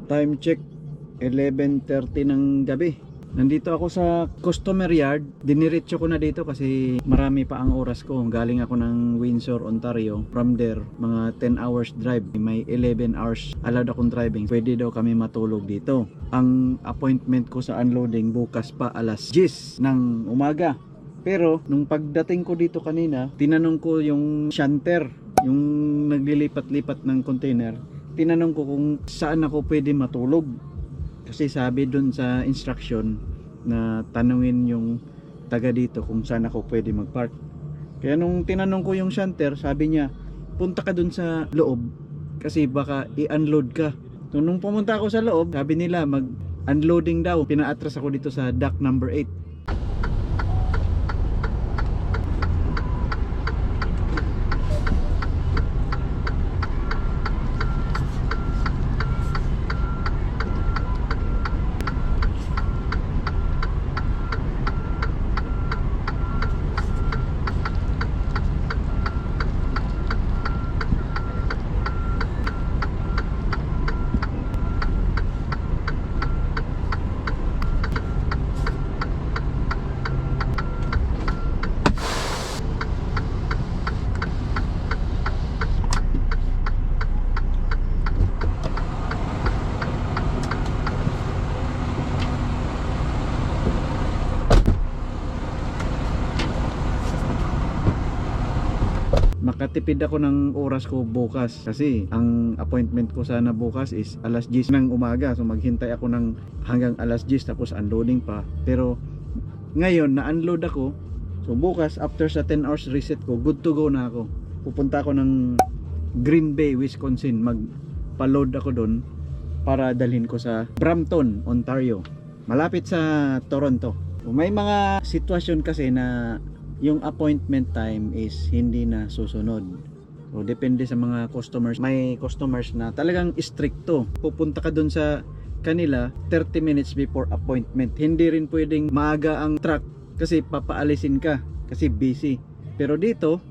Time check 11:30 ng gabi. Nandito ako sa customer yard. Diniretso ko na dito kasi marami pa ang oras ko. Galing ako ng Windsor, Ontario. From there, mga 10 hours drive. May 11 hours allowed akong driving. Pwede daw kami matulog dito. Ang appointment ko sa unloading bukas pa alas 10 ng umaga. Pero nung pagdating ko dito kanina, tinanong ko yung shunter, yung naglilipat-lipat ng container. Tinanong ko kung saan ako pwede matulog. Kasi sabi dun sa instruction na tanungin yung taga dito kung saan ako pwede magpark. Kaya nung tinanong ko yung shunter, sabi niya, punta ka dun sa loob kasi baka i-unload ka. So nung pumunta ako sa loob, sabi nila mag-unloading daw. Pina-atras ako dito sa dock number 8. Makatipid ako ng oras ko bukas kasi ang appointment ko sana bukas is alas 10 ng umaga, so maghintay ako ng hanggang alas 10 tapos unloading pa. Pero ngayon na-unload ako, so bukas after sa 10 hours reset ko, good to go na ako. Pupunta ako ng Green Bay, Wisconsin, magpa-load ako doon para dalhin ko sa Brampton, Ontario, malapit sa Toronto. May mga sitwasyon kasi na yung appointment time is hindi na susunod. So depende sa mga customers. May customers na talagang stricto. Pupunta ka dun sa kanila 30 minutes before appointment. Hindi rin pwedeng maaga ang truck kasi papaalisin ka kasi busy. Pero dito,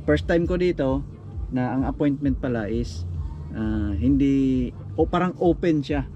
first time ko dito na ang appointment pala is hindi o parang open siya.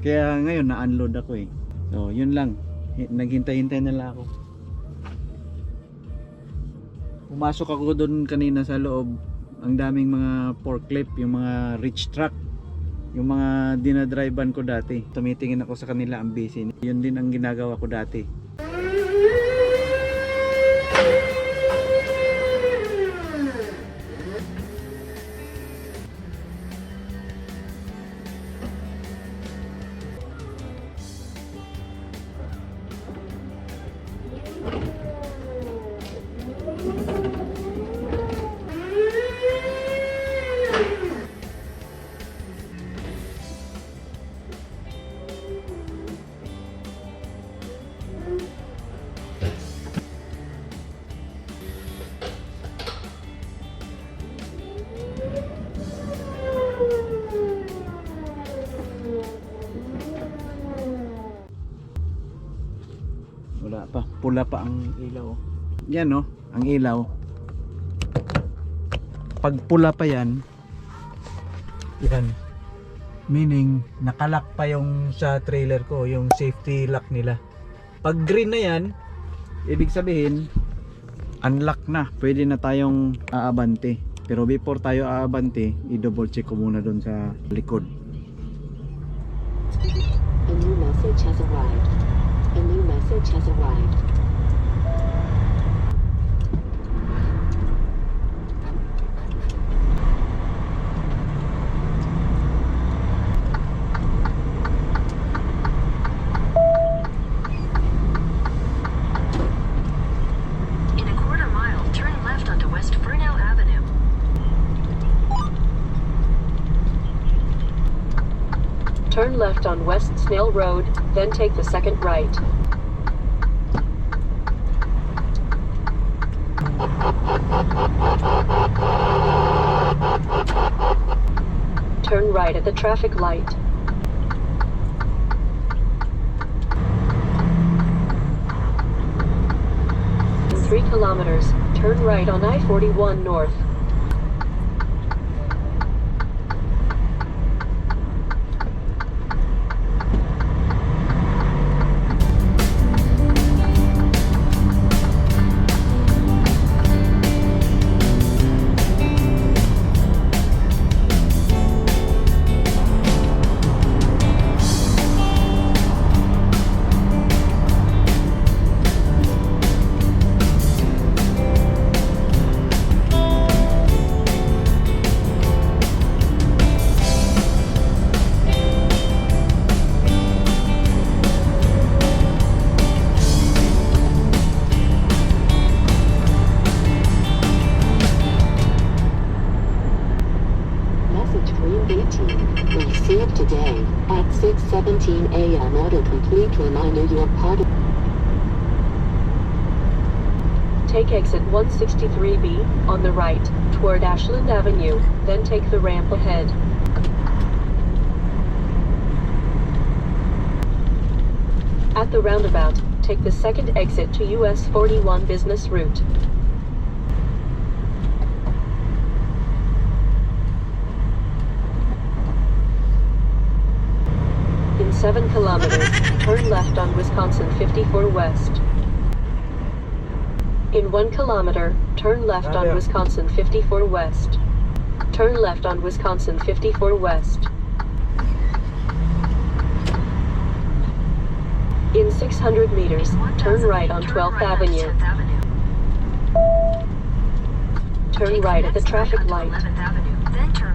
Kaya ngayon na-unload ako eh. So yun lang. Naghintay-hintay na lang ako. Pumasok ako doon kanina sa loob. Ang daming mga forklift, yung mga reach truck, yung mga dinadrivean ko dati. Tumitingin ako sa kanila, ang busy. Yun din ang ginagawa ko dati. Wala pa, pula pa ang ilaw. Yan no, ang ilaw. Pag pula pa yan, meaning nakalak pa yung sa trailer ko, yung safety lock nila. Pag green na yan, ibig sabihin unlock na, pwede na tayong aabante. Pero before tayo aabante, i-double check ko muna doon sa likod. A new message has arrived. A new message has arrived. In a quarter mile, turn left onto West Fresno Avenue. Turn left on West Snail Road, then take the second right. Turn right at the traffic light. In 3 kilometers, turn right on I-41 North. Another complete reminder you're part of. Take exit 163B on the right toward Ashland Avenue, then take the ramp ahead. At the roundabout, take the second exit to US 41 business route. In 7 kilometers, turn left on Wisconsin 54 West. In 1 kilometer, turn left on Wisconsin 54 West. Turn left on Wisconsin 54 West. In 600 meters, turn right on 12th Avenue. Turn right at the traffic light. 11th Avenue, then turn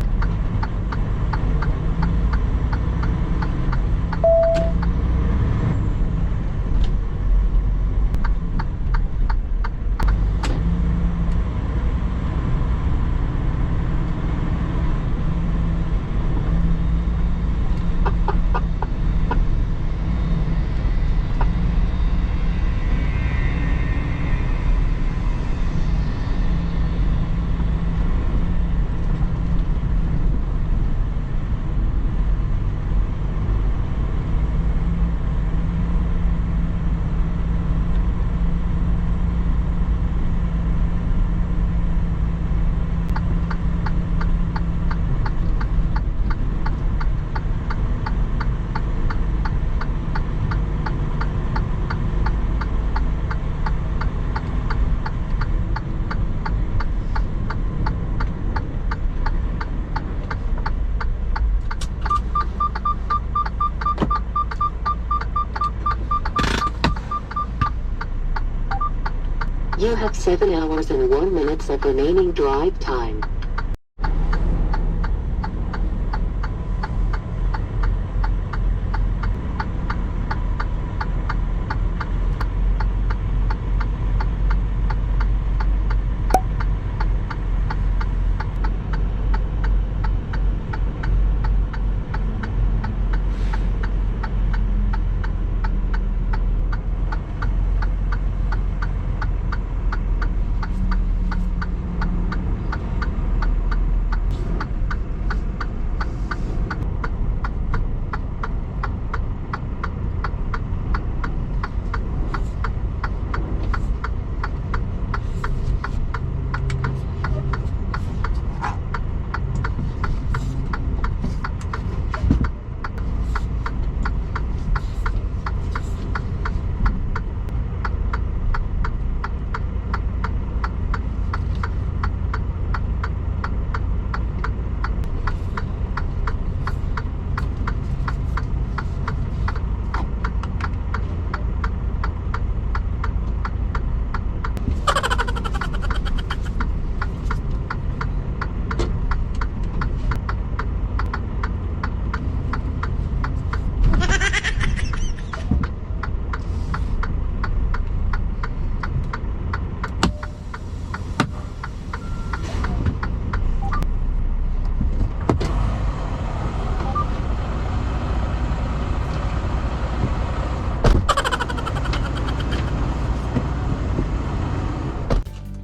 You have 7 hours and 1 minute of remaining drive time.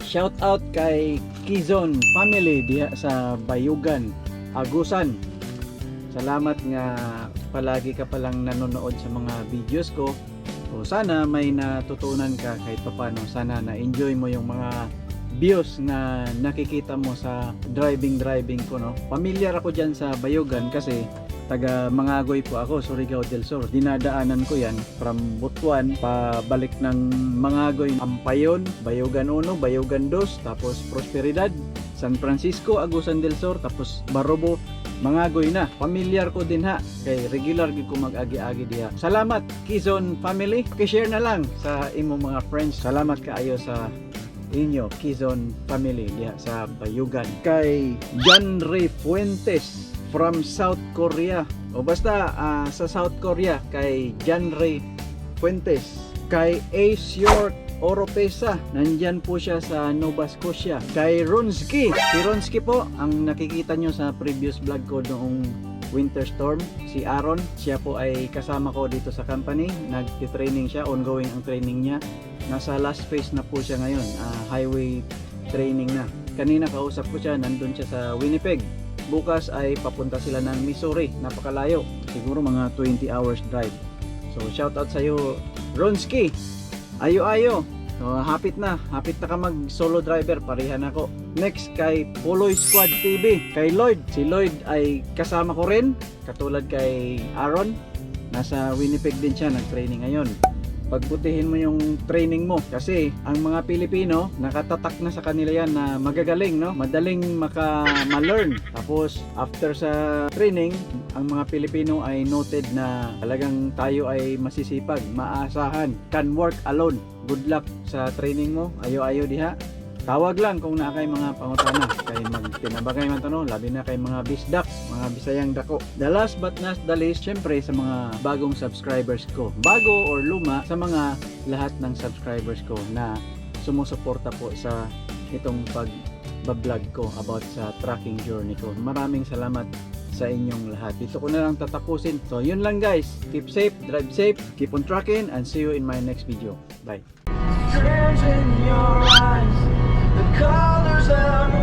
Shout out kay Kizon family diha sa Bayugan, Agusan. Salamat nga palagi ka palang nanonood sa mga videos ko. O sana may natutunan ka kahit papaano. Sana na-enjoy mo yung mga views na nakikita mo sa driving ko, no. Pamilyar ako diyan sa Bayugan kasi taga Mangagoy po ako, Surigao del Sur. Dinadaanan ko yan from Butuan pabalik ng Mangagoy, Ampayon, Bayugan 1, Bayugan 2, tapos Prosperidad, San Francisco, Agusan del Sur, tapos Barobo, Mangagoy na. Pamilyar ko din ha, kay regular gid ko mag-agi-agi diha. Salamat Kizon family. I-share na lang sa imo mga friends. Salamat kaayo sa inyo Kizon family diha sa Bayugan. Kay John Ray Fuentes from South Korea, o basta sa South Korea, kay John Ray Fuentes. Kay Ace York Oropesa, nandyan po siya sa Nova Scotia. Kay Ronski, si Ronski po ang nakikita nyo sa previous vlog ko noong winter storm. Si Aaron, siya po ay kasama ko dito sa company. Nag-training siya, ongoing ang training niya. Nasa last phase na po siya ngayon, highway training na. Kanina kausap ko siya, nandun siya sa Winnipeg. Bukas ay papunta sila ng Missouri, napakalayo. Siguro mga 20 hours drive. So shout out sa iyo, Ronski. Ayo. So, hapit na ka mag solo driver, parehan ako. Next kay Puloy Squad TV, kay Lloyd. Si Lloyd ay kasama ko rin, katulad kay Aaron. Nasa Winnipeg din siya, nag-training ngayon. Pagbutihin mo yung training mo kasi ang mga Pilipino nakatatak na sa kanila yan na magagaling, no? Madaling ma-learn. Tapos after sa training, ang mga Pilipino ay noted na talagang tayo ay masisipag, maasahan, can work alone. Good luck sa training mo. Ayo diha. Tawag lang kung naa kay mga pangutana kay magtinabagay man tanong, labi na kay mga bisdak, mga bisayang dako. The last but not the least, syempre sa mga bagong subscribers ko, bago or luma, sa mga lahat ng subscribers ko na sumusuporta po sa itong pag-vlog ko about sa tracking journey ko. Maraming salamat sa inyong lahat. Dito ko na lang tatapusin. So yun lang guys, keep safe, drive safe, keep on tracking, and see you in my next video. Bye. Turns in your eyes, the colors I'm